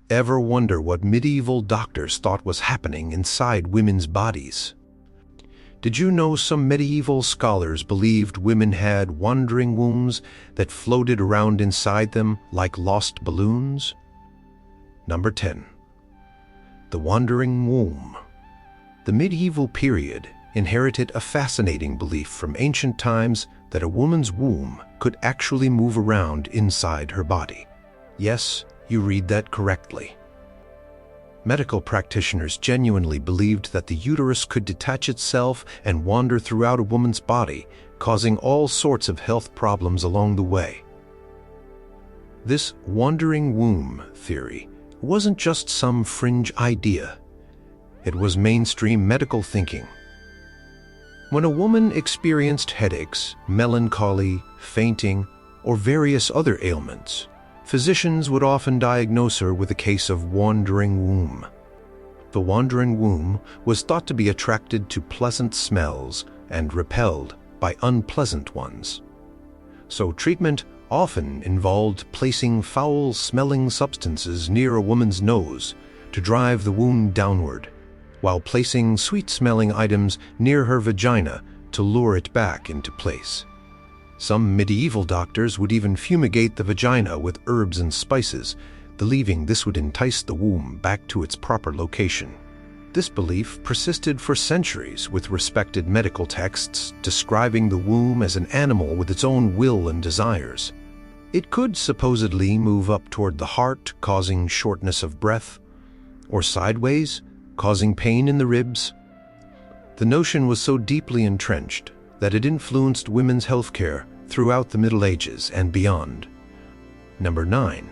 Ever wonder what medieval doctors thought was happening inside women's bodies? Did you know some medieval scholars believed women had wandering wombs that floated around inside them like lost balloons? Number 10. The wandering womb. The medieval period inherited a fascinating belief from ancient times that a woman's womb could actually move around inside her body. Yes, you read that correctly. Medical practitioners genuinely believed that the uterus could detach itself and wander throughout a woman's body, causing all sorts of health problems along the way. This wandering womb theory wasn't just some fringe idea. It was mainstream medical thinking. When a woman experienced headaches, melancholy, fainting, or various other ailments, physicians would often diagnose her with a case of wandering womb. The wandering womb was thought to be attracted to pleasant smells and repelled by unpleasant ones. So treatment often involved placing foul-smelling substances near a woman's nose to drive the womb downward, while placing sweet-smelling items near her vagina to lure it back into place. Some medieval doctors would even fumigate the vagina with herbs and spices, believing this would entice the womb back to its proper location. This belief persisted for centuries, with respected medical texts describing the womb as an animal with its own will and desires. It could supposedly move up toward the heart, causing shortness of breath, or sideways, causing pain in the ribs. The notion was so deeply entrenched that it influenced women's health care throughout the Middle Ages and beyond. Number 9.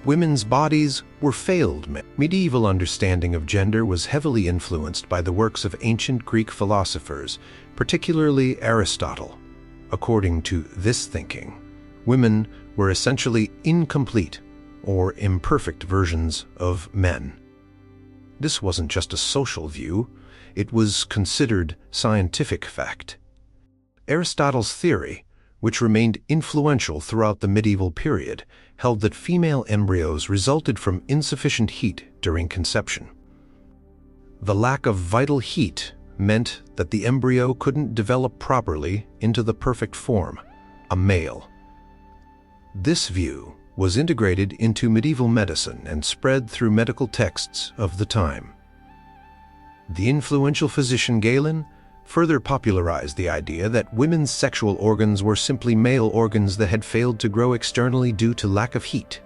Women's bodies were failed men. Medieval understanding of gender was heavily influenced by the works of ancient Greek philosophers, particularly Aristotle. According to this thinking, women were essentially incomplete or imperfect versions of men. This wasn't just a social view, it was considered scientific fact. Aristotle's theory, which remained influential throughout the medieval period, held that female embryos resulted from insufficient heat during conception. The lack of vital heat meant that the embryo couldn't develop properly into the perfect form, a male. This view was integrated into medieval medicine and spread through medical texts of the time. The influential physician Galen further popularized the idea that women's sexual organs were simply male organs that had failed to grow externally due to lack of heat.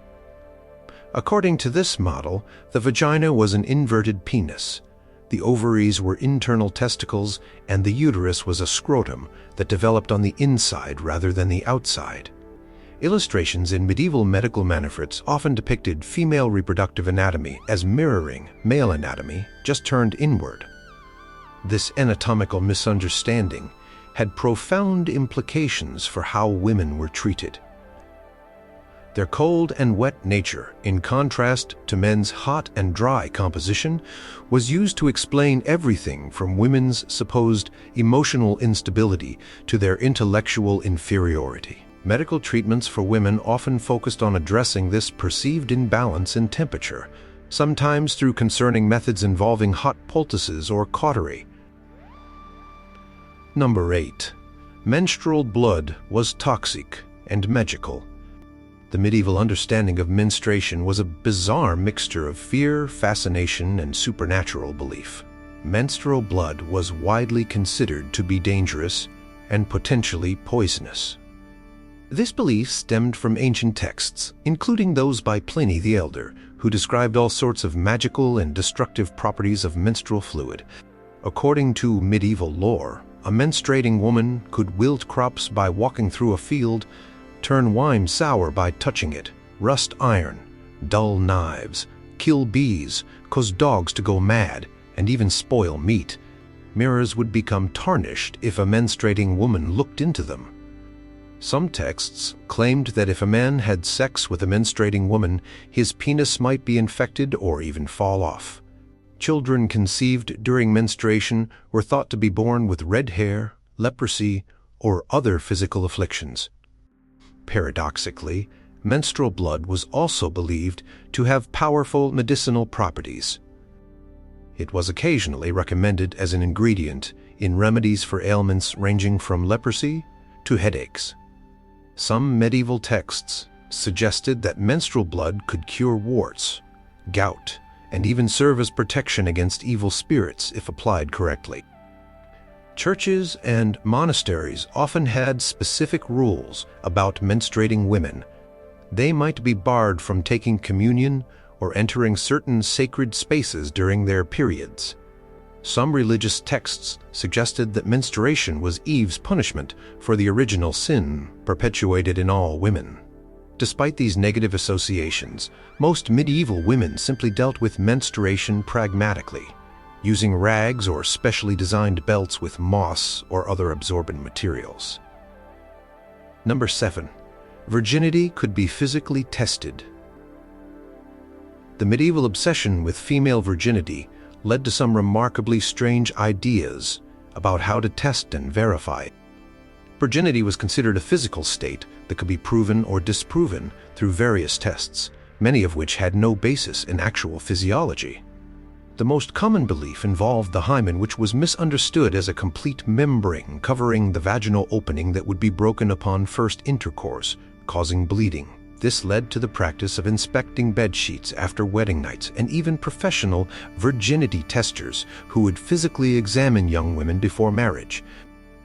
According to this model, the vagina was an inverted penis, the ovaries were internal testicles, and the uterus was a scrotum that developed on the inside rather than the outside. Illustrations in medieval medical manuscripts often depicted female reproductive anatomy as mirroring male anatomy, just turned inward. This anatomical misunderstanding had profound implications for how women were treated. Their cold and wet nature, in contrast to men's hot and dry composition, was used to explain everything from women's supposed emotional instability to their intellectual inferiority. Medical treatments for women often focused on addressing this perceived imbalance in temperature, sometimes through concerning methods involving hot poultices or cautery. Number 8. Menstrual blood was toxic and magical. The medieval understanding of menstruation was a bizarre mixture of fear, fascination, and supernatural belief. Menstrual blood was widely considered to be dangerous and potentially poisonous. This belief stemmed from ancient texts, including those by Pliny the Elder, who described all sorts of magical and destructive properties of menstrual fluid. According to medieval lore, a menstruating woman could wilt crops by walking through a field, turn wine sour by touching it, rust iron, dull knives, kill bees, cause dogs to go mad, and even spoil meat. Mirrors would become tarnished if a menstruating woman looked into them. Some texts claimed that if a man had sex with a menstruating woman, his penis might be infected or even fall off. Children conceived during menstruation were thought to be born with red hair, leprosy, or other physical afflictions. Paradoxically, menstrual blood was also believed to have powerful medicinal properties. It was occasionally recommended as an ingredient in remedies for ailments ranging from leprosy to headaches. Some medieval texts suggested that menstrual blood could cure warts, gout, and even serve as protection against evil spirits if applied correctly. Churches and monasteries often had specific rules about menstruating women. They might be barred from taking communion or entering certain sacred spaces during their periods. Some religious texts suggested that menstruation was Eve's punishment for the original sin perpetuated in all women. Despite these negative associations, most medieval women simply dealt with menstruation pragmatically, using rags or specially designed belts with moss or other absorbent materials. Number 7. Virginity could be physically tested. The medieval obsession with female virginity led to some remarkably strange ideas about how to test and verify it. Virginity was considered a physical state that could be proven or disproven through various tests, many of which had no basis in actual physiology. The most common belief involved the hymen, which was misunderstood as a complete membrane covering the vaginal opening that would be broken upon first intercourse, causing bleeding. This led to the practice of inspecting bed sheets after wedding nights, and even professional virginity testers who would physically examine young women before marriage.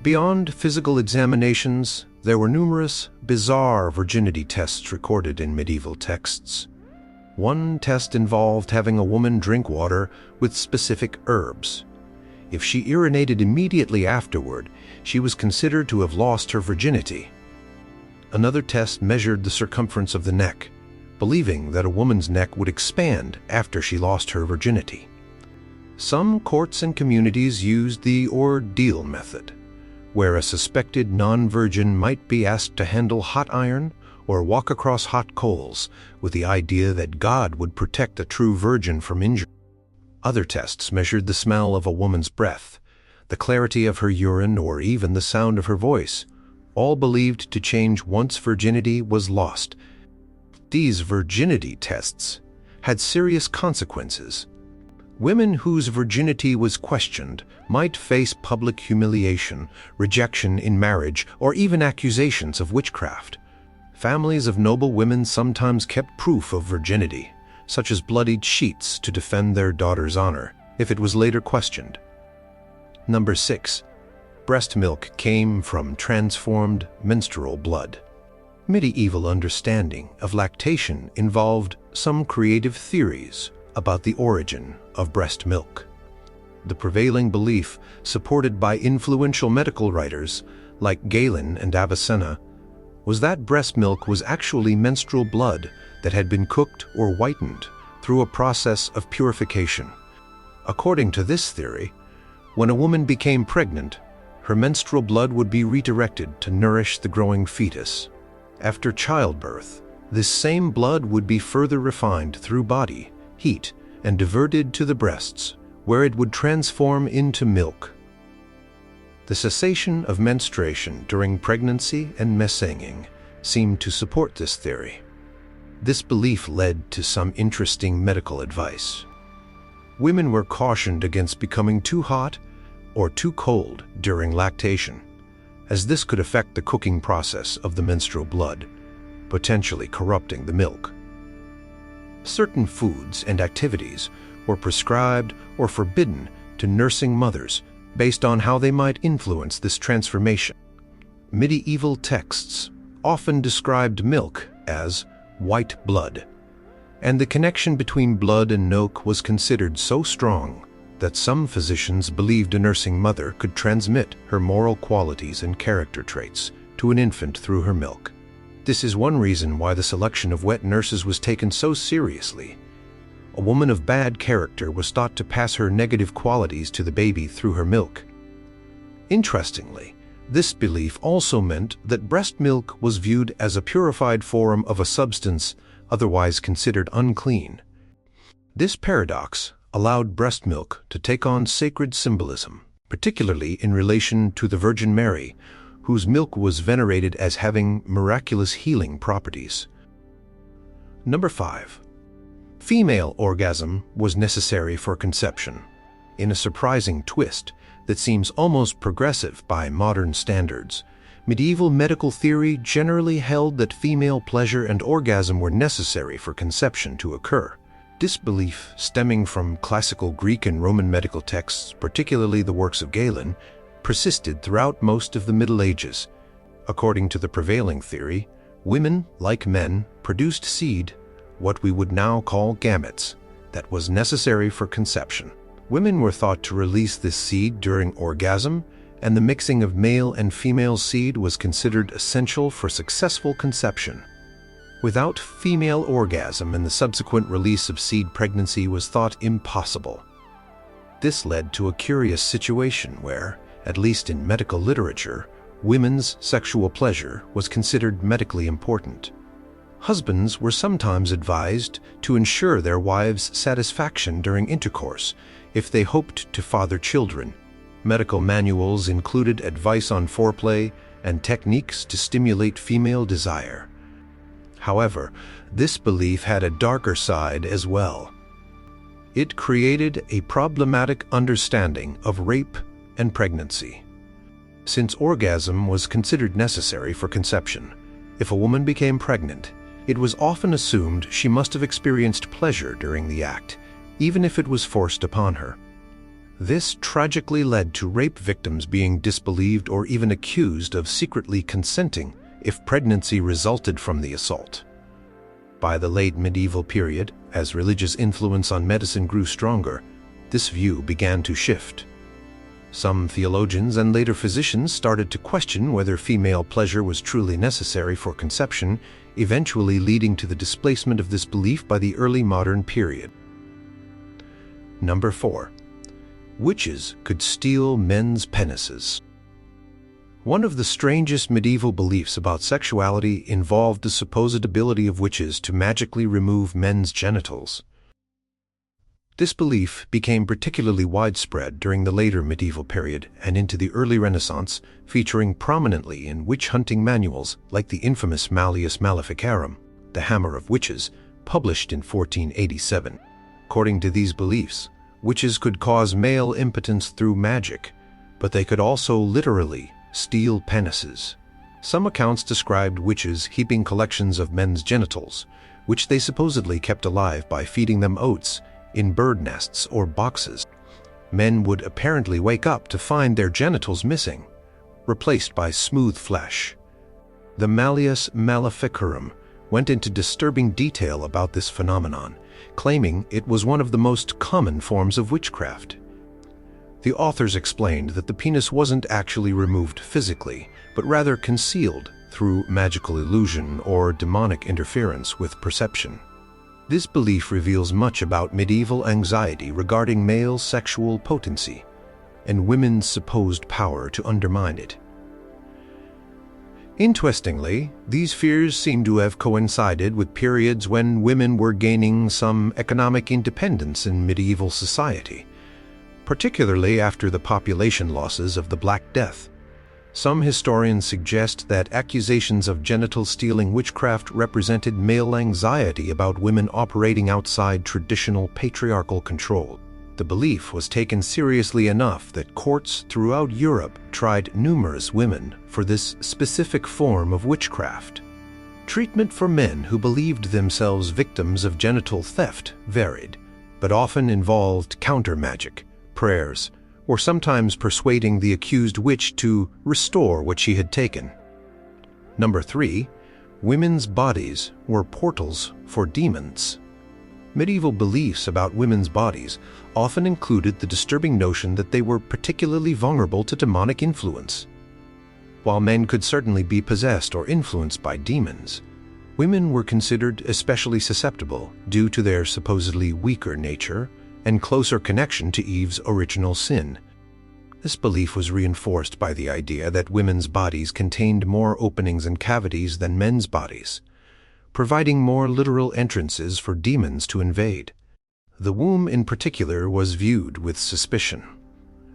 Beyond physical examinations, there were numerous bizarre virginity tests recorded in medieval texts. One test involved having a woman drink water with specific herbs. If she urinated immediately afterward, she was considered to have lost her virginity. Another test measured the circumference of the neck, believing that a woman's neck would expand after she lost her virginity. Some courts and communities used the ordeal method, where a suspected non-virgin might be asked to handle hot iron or walk across hot coals, with the idea that God would protect a true virgin from injury. Other tests measured the smell of a woman's breath, the clarity of her urine, or even the sound of her voice, all believed to change once virginity was lost. These virginity tests had serious consequences. Women whose virginity was questioned might face public humiliation, rejection in marriage, or even accusations of witchcraft. Families of noble women sometimes kept proof of virginity, such as bloodied sheets, to defend their daughter's honor, if it was later questioned. Number 6. Breast milk came from transformed menstrual blood. Medieval understanding of lactation involved some creative theories about the origin of breast milk. The prevailing belief, supported by influential medical writers like Galen and Avicenna, was that breast milk was actually menstrual blood that had been cooked or whitened through a process of purification. According to this theory, when a woman became pregnant, her menstrual blood would be redirected to nourish the growing fetus. After childbirth, this same blood would be further refined through body heat and diverted to the breasts, where it would transform into milk. The cessation of menstruation during pregnancy and messaging seemed to support this theory. This belief led to some interesting medical advice. Women were cautioned against becoming too hot or too cold during lactation, as this could affect the cooking process of the menstrual blood, potentially corrupting the milk. Certain foods and activities were prescribed or forbidden to nursing mothers based on how they might influence this transformation. Medieval texts often described milk as white blood, and the connection between blood and milk was considered so strong that some physicians believed a nursing mother could transmit her moral qualities and character traits to an infant through her milk. This is one reason why the selection of wet nurses was taken so seriously. A woman of bad character was thought to pass her negative qualities to the baby through her milk. Interestingly, this belief also meant that breast milk was viewed as a purified form of a substance otherwise considered unclean. This paradox allowed breast milk to take on sacred symbolism, particularly in relation to the Virgin Mary, whose milk was venerated as having miraculous healing properties. Number 5. Female orgasm was necessary for conception. In a surprising twist that seems almost progressive by modern standards, medieval medical theory generally held that female pleasure and orgasm were necessary for conception to occur. This belief, stemming from classical Greek and Roman medical texts, particularly the works of Galen, persisted throughout most of the Middle Ages. According to the prevailing theory, women, like men, produced seed, what we would now call gametes, that was necessary for conception. Women were thought to release this seed during orgasm, and the mixing of male and female seed was considered essential for successful conception. Without female orgasm and the subsequent release of seed, pregnancy was thought impossible. This led to a curious situation where, at least in medical literature, women's sexual pleasure was considered medically important. Husbands were sometimes advised to ensure their wives' satisfaction during intercourse if they hoped to father children. Medical manuals included advice on foreplay and techniques to stimulate female desire. However, this belief had a darker side as well. It created a problematic understanding of rape and pregnancy. Since orgasm was considered necessary for conception, if a woman became pregnant, it was often assumed she must have experienced pleasure during the act, even if it was forced upon her. This tragically led to rape victims being disbelieved or even accused of secretly consenting if pregnancy resulted from the assault. By the late medieval period, as religious influence on medicine grew stronger, this view began to shift. Some theologians and later physicians started to question whether female pleasure was truly necessary for conception, eventually leading to the displacement of this belief by the early modern period. Number 4. Witches could steal men's penises. One of the strangest medieval beliefs about sexuality involved the supposed ability of witches to magically remove men's genitals. This belief became particularly widespread during the later medieval period and into the early Renaissance, featuring prominently in witch-hunting manuals like the infamous Malleus Maleficarum, the Hammer of Witches, published in 1487. According to these beliefs, witches could cause male impotence through magic, but they could also literally steal penises. Some accounts described witches heaping collections of men's genitals, which they supposedly kept alive by feeding them oats, in bird nests or boxes. Men would apparently wake up to find their genitals missing, replaced by smooth flesh. The Malleus Maleficarum went into disturbing detail about this phenomenon, claiming it was one of the most common forms of witchcraft. The authors explained that the penis wasn't actually removed physically, but rather concealed through magical illusion or demonic interference with perception. This belief reveals much about medieval anxiety regarding male sexual potency and women's supposed power to undermine it. Interestingly, these fears seem to have coincided with periods when women were gaining some economic independence in medieval society, particularly after the population losses of the Black Death. Some historians suggest that accusations of genital stealing witchcraft represented male anxiety about women operating outside traditional patriarchal control. The belief was taken seriously enough that courts throughout Europe tried numerous women for this specific form of witchcraft. Treatment for men who believed themselves victims of genital theft varied, but often involved counter-magic, prayers, or sometimes persuading the accused witch to restore what she had taken. Number 3. Women's bodies were portals for demons. Medieval beliefs about women's bodies often included the disturbing notion that they were particularly vulnerable to demonic influence. While men could certainly be possessed or influenced by demons, women were considered especially susceptible due to their supposedly weaker nature and closer connection to Eve's original sin. This belief was reinforced by the idea that women's bodies contained more openings and cavities than men's bodies, providing more literal entrances for demons to invade. The womb in particular was viewed with suspicion,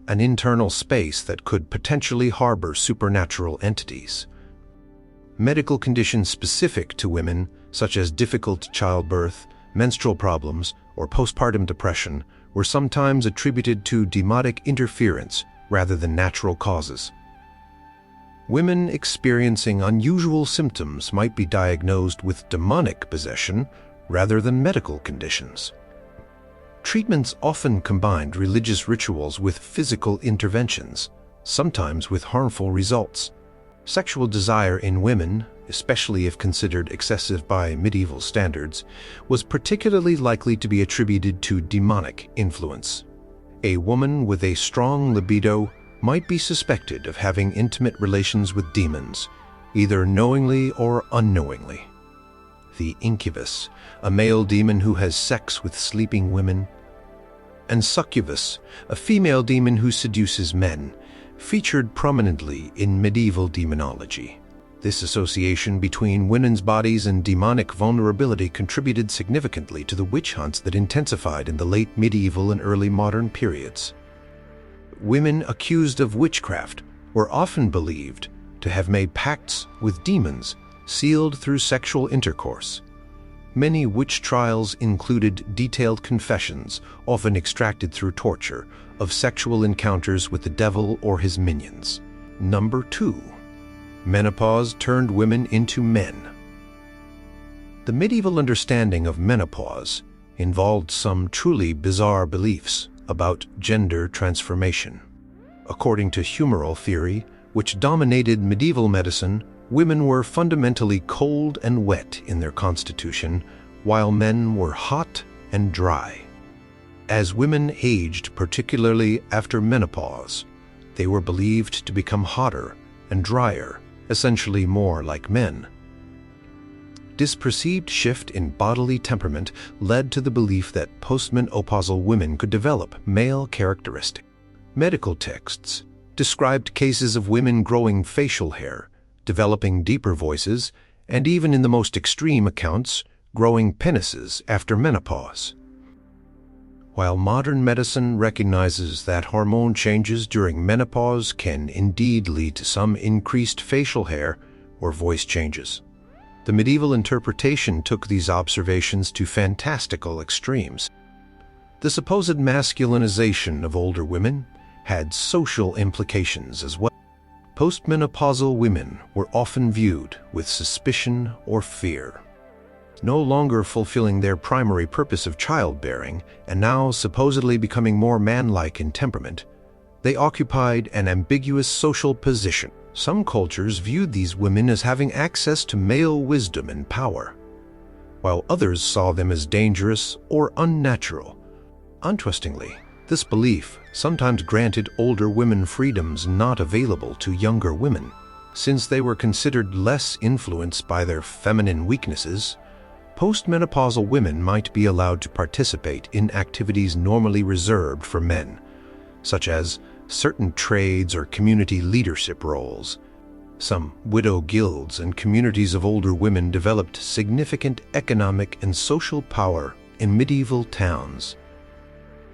an internal space that could potentially harbor supernatural entities. Medical conditions specific to women, such as difficult childbirth, menstrual problems, or postpartum depression, were sometimes attributed to demonic interference rather than natural causes. Women experiencing unusual symptoms might be diagnosed with demonic possession rather than medical conditions. Treatments often combined religious rituals with physical interventions, sometimes with harmful results. Sexual desire in women, especially if considered excessive by medieval standards, was particularly likely to be attributed to demonic influence. A woman with a strong libido might be suspected of having intimate relations with demons, either knowingly or unknowingly. The incubus, a male demon who has sex with sleeping women, and succubus, a female demon who seduces men, featured prominently in medieval demonology. This association between women's bodies and demonic vulnerability contributed significantly to the witch hunts that intensified in the late medieval and early modern periods. Women accused of witchcraft were often believed to have made pacts with demons sealed through sexual intercourse. Many witch trials included detailed confessions, often extracted through torture, of sexual encounters with the devil or his minions. Number 2. Menopause turned women into men. The medieval understanding of menopause involved some truly bizarre beliefs about gender transformation. According to humoral theory, which dominated medieval medicine, women were fundamentally cold and wet in their constitution, while men were hot and dry. As women aged, particularly after menopause, they were believed to become hotter and drier, essentially more like men. This perceived shift in bodily temperament led to the belief that postmenopausal women could develop male characteristics. Medical texts described cases of women growing facial hair, developing deeper voices, and even in the most extreme accounts, growing penises after menopause. While modern medicine recognizes that hormone changes during menopause can indeed lead to some increased facial hair or voice changes, the medieval interpretation took these observations to fantastical extremes. The supposed masculinization of older women had social implications as well. Postmenopausal women were often viewed with suspicion or fear. No longer fulfilling their primary purpose of childbearing and now supposedly becoming more manlike in temperament, they occupied an ambiguous social position. Some cultures viewed these women as having access to male wisdom and power, while others saw them as dangerous or unnatural. Interestingly, this belief sometimes granted older women freedoms not available to younger women. Since they were considered less influenced by their feminine weaknesses, postmenopausal women might be allowed to participate in activities normally reserved for men, such as certain trades or community leadership roles. Some widow guilds and communities of older women developed significant economic and social power in medieval towns.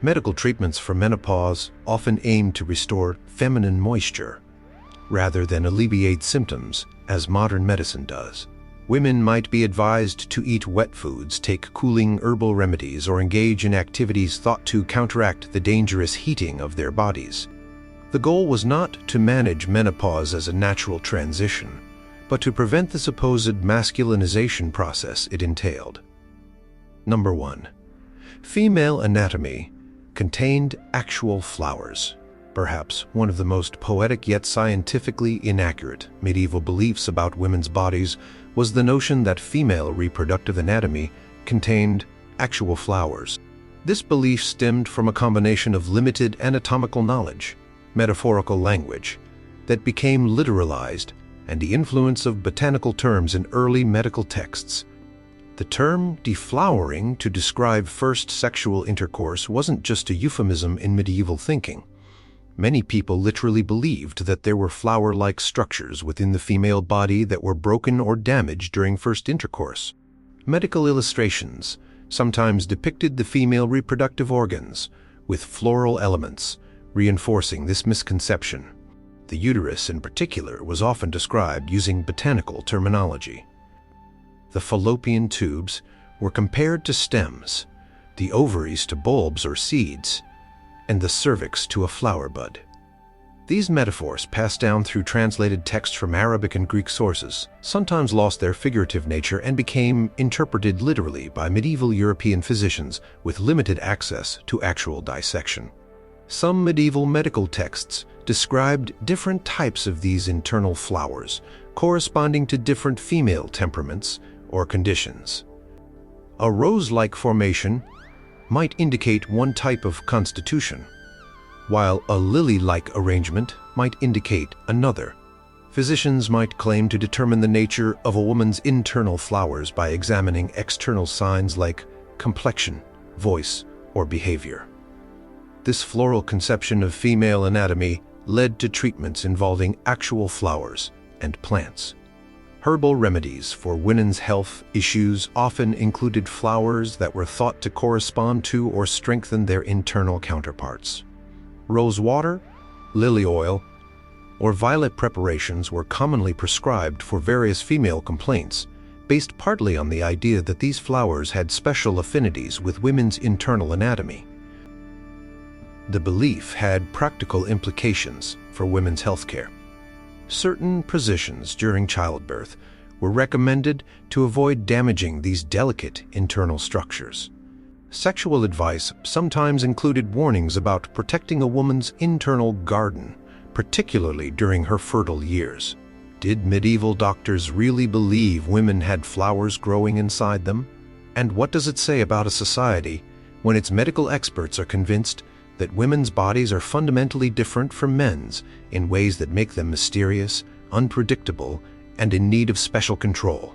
Medical treatments for menopause often aimed to restore feminine moisture, rather than alleviate symptoms, as modern medicine does. Women might be advised to eat wet foods, take cooling herbal remedies, or engage in activities thought to counteract the dangerous heating of their bodies. The goal was not to manage menopause as a natural transition, but to prevent the supposed masculinization process it entailed. Number 1. Female anatomy contained actual flowers. Perhaps one of the most poetic yet scientifically inaccurate medieval beliefs about women's bodies was the notion that female reproductive anatomy contained actual flowers. This belief stemmed from a combination of limited anatomical knowledge, metaphorical language that became literalized, and the influence of botanical terms in early medical texts. The term deflowering to describe first sexual intercourse wasn't just a euphemism in medieval thinking. Many people literally believed that there were flower-like structures within the female body that were broken or damaged during first intercourse. Medical illustrations sometimes depicted the female reproductive organs with floral elements, reinforcing this misconception. The uterus in particular was often described using botanical terminology. The fallopian tubes were compared to stems, the ovaries to bulbs or seeds, and the cervix to a flower bud. These metaphors, passed down through translated texts from Arabic and Greek sources, sometimes lost their figurative nature and became interpreted literally by medieval European physicians with limited access to actual dissection. Some medieval medical texts described different types of these internal flowers, corresponding to different female temperaments or conditions. A rose-like formation might indicate one type of constitution, while a lily-like arrangement might indicate another. Physicians might claim to determine the nature of a woman's internal flowers by examining external signs like complexion, voice, or behavior. This floral conception of female anatomy led to treatments involving actual flowers and plants. Herbal remedies for women's health issues often included flowers that were thought to correspond to or strengthen their internal counterparts. Rose water, lily oil, or violet preparations were commonly prescribed for various female complaints, based partly on the idea that these flowers had special affinities with women's internal anatomy. The belief had practical implications for women's health care. Certain positions during childbirth were recommended to avoid damaging these delicate internal structures. Sexual advice sometimes included warnings about protecting a woman's internal garden, particularly during her fertile years. Did medieval doctors really believe women had flowers growing inside them? And what does it say about a society when its medical experts are convinced that women's bodies are fundamentally different from men's in ways that make them mysterious, unpredictable, and in need of special control?